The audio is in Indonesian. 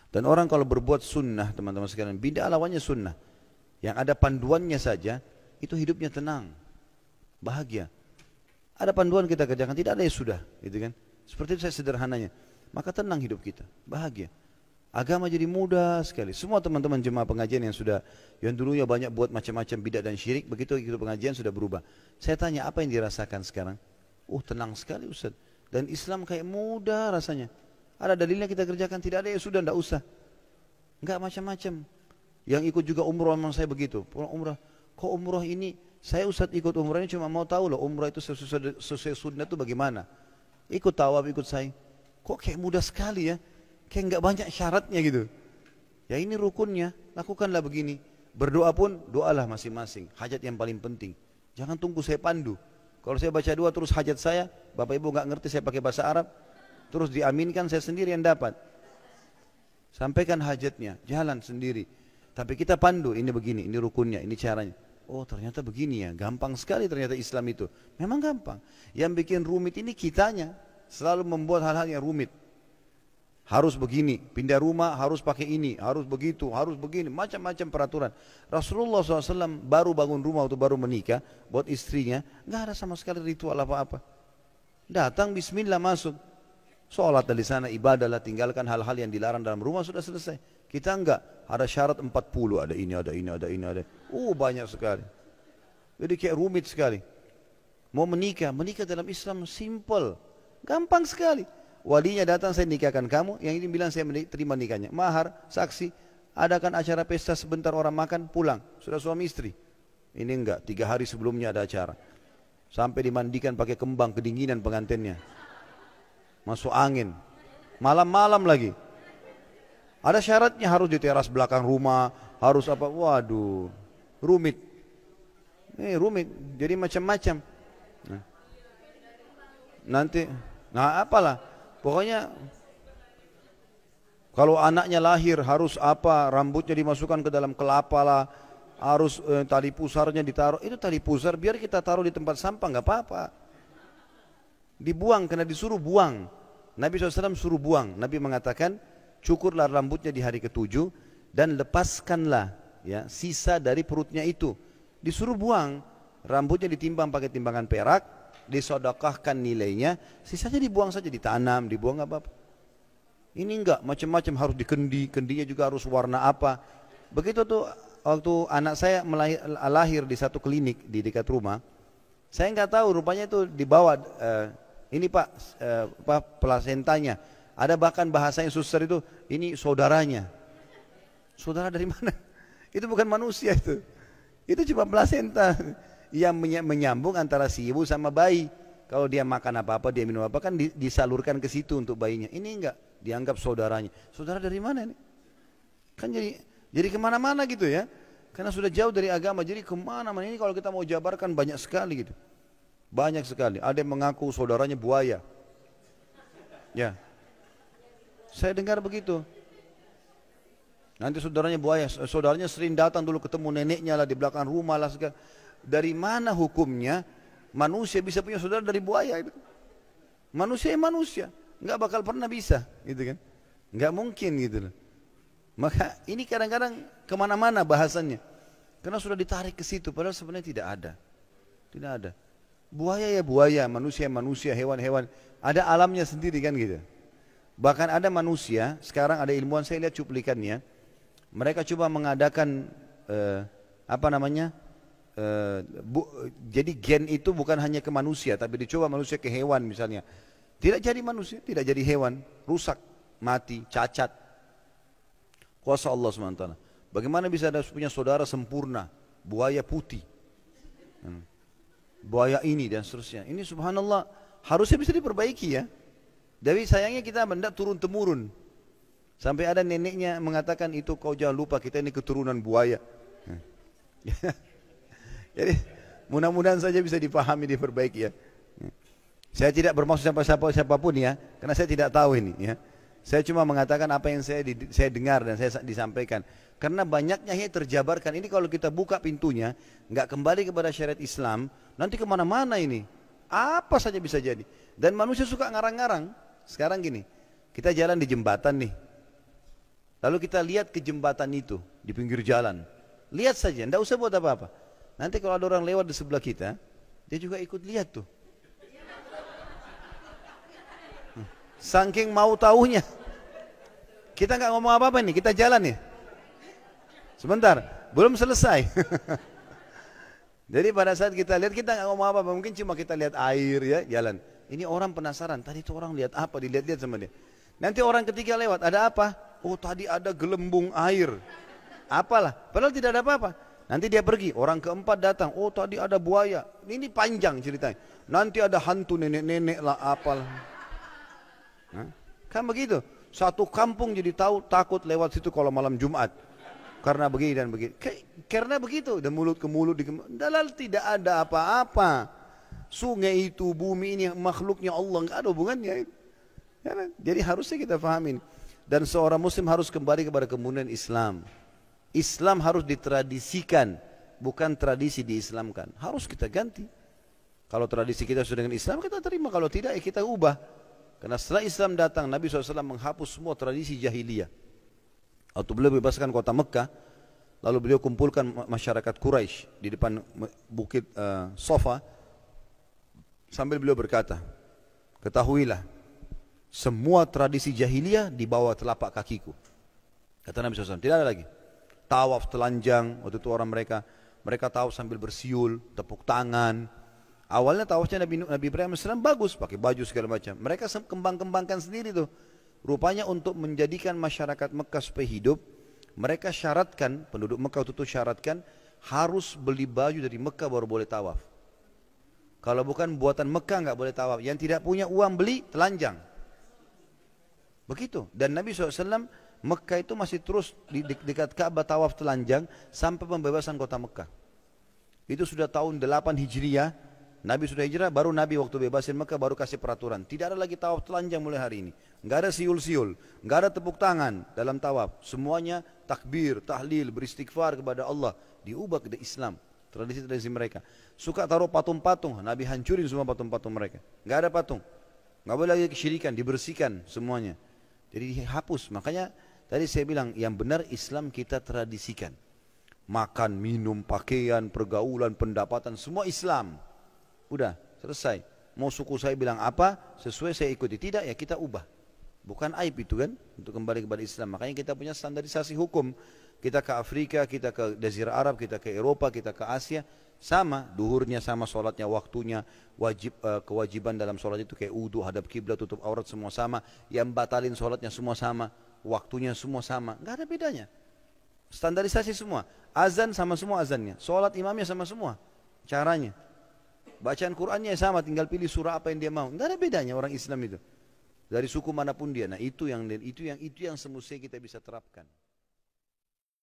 Dan orang kalau berbuat sunnah, teman-teman sekalian, bid'ah lawannya sunnah. Yang ada panduannya saja, itu hidupnya tenang, bahagia. Ada panduan kita kerjakan, tidak ada ya sudah, gitu kan? Seperti itu saya sederhananya. Maka tenang hidup kita, bahagia. Agama jadi mudah sekali. Semua teman-teman jemaah pengajian yang dulunya banyak buat macam-macam bidah dan syirik, begitu ikut pengajian sudah berubah. Saya tanya, apa yang dirasakan sekarang? Tenang sekali Ustaz. Dan Islam kayak mudah rasanya. Ada dalilnya kita kerjakan, tidak ada ya sudah, tidak usah. Enggak macam-macam. Yang ikut juga umrah memang saya begitu. Pulang umrah, kok umrah ini, saya Ustaz ikut umrah ini cuma mau tahu loh umrah itu sesuai sunnah itu bagaimana. Ikut tawaf, ikut sa'i. Kok kayak mudah sekali ya. Kayak enggak banyak syaratnya gitu. Ya ini rukunnya, lakukanlah begini. Berdoa pun, doalah masing-masing. Hajat yang paling penting. Jangan tunggu saya pandu. Kalau saya baca doa terus hajat saya, Bapak Ibu enggak ngerti saya pakai bahasa Arab, terus diaminkan, saya sendiri yang dapat. Sampaikan hajatnya, jalan sendiri. Tapi kita pandu, ini begini, ini rukunnya, ini caranya. Ternyata begini ya, gampang sekali ternyata Islam itu. Memang gampang. Yang bikin rumit ini kitanya, selalu membuat hal-hal yang rumit. Harus begini, pindah rumah harus pakai ini, harus begitu, harus begini, macam-macam peraturan. Rasulullah SAW baru bangun rumah waktu baru menikah, buat istrinya, nggak ada sama sekali ritual apa-apa. Datang, bismillah masuk. Sholat dari sana, ibadah lah, tinggalkan hal-hal yang dilarang dalam rumah, sudah selesai. Kita enggak, ada syarat 40, ada ini, ada ini, ada ini, ada. Banyak sekali. Jadi kayak rumit sekali. Mau menikah dalam Islam simple, gampang sekali. Walinya datang, saya nikahkan kamu, yang ini bilang saya terima nikahnya. Mahar, saksi, adakan acara pesta sebentar, orang makan, pulang. Sudah suami istri. Ini enggak, 3 hari sebelumnya ada acara. Sampai dimandikan pakai kembang, kedinginan pengantinnya. Masuk angin, malam-malam lagi. Ada syaratnya, harus di teras belakang rumah, harus apa, waduh, rumit. Rumit, jadi macam-macam. Apalah, pokoknya kalau anaknya lahir harus apa, rambutnya dimasukkan ke dalam kelapa lah, harus tali pusarnya ditaruh. Itu tali pusar biar kita taruh di tempat sampah, nggak apa-apa. Dibuang karena disuruh buang. Nabi SAW suruh buang. Nabi mengatakan, cukurlah rambutnya di hari ke-7 dan lepaskanlah ya sisa dari perutnya itu. Disuruh buang. Rambutnya ditimbang pakai timbangan perak, disodokahkan nilainya, sisanya dibuang saja, ditanam, dibuang nggak apa-apa. Ini enggak, macam-macam harus dikendi, kendinya juga harus warna apa. Begitu tuh waktu anak saya lahir di satu klinik di dekat rumah, saya nggak tahu, rupanya itu dibawa ini Pak, plasentanya. Ada bahkan bahasanya suster itu, ini saudaranya. Saudara dari mana? Itu bukan manusia itu. Itu cuma plasenta yang menyambung antara si ibu sama bayi. Kalau dia makan apa-apa, dia minum apa, kan disalurkan ke situ untuk bayinya. Ini enggak, dianggap saudaranya. Saudara dari mana ini? Kan jadi kemana-mana gitu ya. Karena sudah jauh dari agama, jadi kemana-mana. Ini kalau kita mau jabarkan banyak sekali gitu. Banyak sekali. Ada yang mengaku saudaranya buaya. Ya, saya dengar begitu. Nanti saudaranya buaya, saudaranya sering datang dulu ketemu neneknya lah di belakang rumah lah segala. Dari mana hukumnya manusia bisa punya saudara dari buaya itu? Manusia ya manusia, nggak bakal pernah bisa, gitu kan? Nggak mungkin gitu loh. Maka ini kadang-kadang kemana-mana bahasannya, karena sudah ditarik ke situ, padahal sebenarnya tidak ada, tidak ada. Buaya ya buaya, manusia ya manusia, hewan-hewan, ada alamnya sendiri kan gitu. Bahkan ada manusia, sekarang ada ilmuwan, saya lihat cuplikannya, mereka coba mengadakan jadi gen itu bukan hanya ke manusia, tapi dicoba manusia ke hewan misalnya. Tidak jadi manusia, tidak jadi hewan, rusak, mati, cacat. Kuasa Allah SWT. Bagaimana bisa ada punya saudara sempurna, buaya putih, buaya ini dan seterusnya. Ini subhanallah, harusnya bisa diperbaiki ya. Tapi sayangnya kita mendak turun-temurun. Sampai ada neneknya mengatakan, itu kau jangan lupa kita ini keturunan buaya. Jadi mudah-mudahan saja bisa dipahami, diperbaiki ya. Saya tidak bermaksud siapapun ya, karena saya tidak tahu ini ya. Saya cuma mengatakan apa yang saya dengar dan saya disampaikan. Karena banyaknya yang terjabarkan. Ini kalau kita buka pintunya, nggak kembali kepada syariat Islam, nanti kemana-mana ini. Apa saja bisa jadi. Dan manusia suka ngarang-ngarang. Sekarang gini, kita jalan di jembatan nih. Lalu kita lihat ke jembatan itu di pinggir jalan. Lihat saja, tidak usah buat apa-apa. Nanti kalau ada orang lewat di sebelah kita, dia juga ikut lihat tuh. Saking mau tahunya. Kita nggak ngomong apa-apa nih, kita jalan nih. Sebentar, belum selesai. Jadi pada saat kita lihat, kita nggak ngomong apa-apa. Mungkin cuma kita lihat air ya, jalan. Ini orang penasaran, tadi itu orang lihat apa, dilihat-lihat sama dia. Nanti orang ketiga lewat, ada apa? Oh tadi ada gelembung air. Apalah, padahal tidak ada apa-apa. Nanti dia pergi, orang keempat datang, oh tadi ada buaya. Ini panjang ceritanya. Nanti ada hantu nenek-nenek lah, apalah. Kan begitu. Satu kampung jadi tahu, takut lewat situ kalau malam Jumat. Karena begini dan begini. Karena begitu, dan mulut ke mulut. Dalal tidak ada apa-apa. Sungai itu, bumi ini makhluknya Allah, nggak ada hubungannya. Ya, jadi harusnya kita pahamin. Dan seorang muslim harus kembali kepada kemuliaan Islam. Islam harus ditradisikan, bukan tradisi diislamkan. Harus kita ganti. Kalau tradisi kita sudah dengan Islam, kita terima. Kalau tidak, ya kita ubah. Karena setelah Islam datang, Nabi SAW menghapus semua tradisi jahiliyah. Waktu beliau bebaskan kota Mekah, lalu beliau kumpulkan masyarakat Quraisy di depan bukit Safa, sambil beliau berkata, ketahuilah, semua tradisi jahiliyah di bawah telapak kakiku. Kata Nabi SAW, tidak ada lagi. Tawaf telanjang, waktu itu orang mereka tawaf sambil bersiul, tepuk tangan. Awalnya tawafnya Nabi Ibrahim AS bagus, pakai baju segala macam. Mereka kembang-kembangkan sendiri tuh. Rupanya untuk menjadikan masyarakat Mekah supaya hidup, mereka syaratkan, penduduk Mekah itu syaratkan, harus beli baju dari Mekah baru boleh tawaf. Kalau bukan buatan Mekah nggak boleh tawaf. Yang tidak punya uang beli, telanjang. Begitu. Dan Nabi SAW, Mekah itu masih terus di dekat Ka'bah tawaf telanjang sampai pembebasan kota Mekah. Itu sudah tahun 8 Hijriah. Nabi sudah hijrah, baru Nabi waktu bebasin Mekah baru kasih peraturan. Tidak ada lagi tawaf telanjang mulai hari ini. Enggak ada siul-siul, enggak ada tepuk tangan dalam tawaf. Semuanya takbir, tahlil, beristighfar kepada Allah. Diubah ke Islam, tradisi-tradisi mereka. Suka taruh patung-patung, Nabi hancurin semua patung-patung mereka. Enggak ada patung. Enggak boleh lagi kesyirikan, dibersihkan semuanya. Jadi dihapus. Makanya tadi saya bilang yang benar Islam kita tradisikan. Makan, minum, pakaian, pergaulan, pendapatan, semua Islam. Udah, selesai. Mau suku saya bilang apa, sesuai saya ikuti. Tidak, ya kita ubah. Bukan aib itu kan, untuk kembali kepada Islam. Makanya kita punya standarisasi hukum. Kita ke Afrika, kita ke Jazirah Arab, kita ke Eropa, kita ke Asia. Sama, duhurnya sama, sholatnya, waktunya, kewajiban dalam sholat itu kayak wudu, hadap kiblat, tutup aurat, semua sama. Yang batalin sholatnya semua sama, waktunya semua sama. Nggak ada bedanya. Standarisasi semua. Azan sama semua azannya. Sholat imamnya sama semua. Caranya. Bacaan Qur'annya sama, tinggal pilih surah apa yang dia mau. Tidak ada bedanya orang Islam itu. Dari suku manapun dia. Nah itu yang semestinya kita bisa terapkan.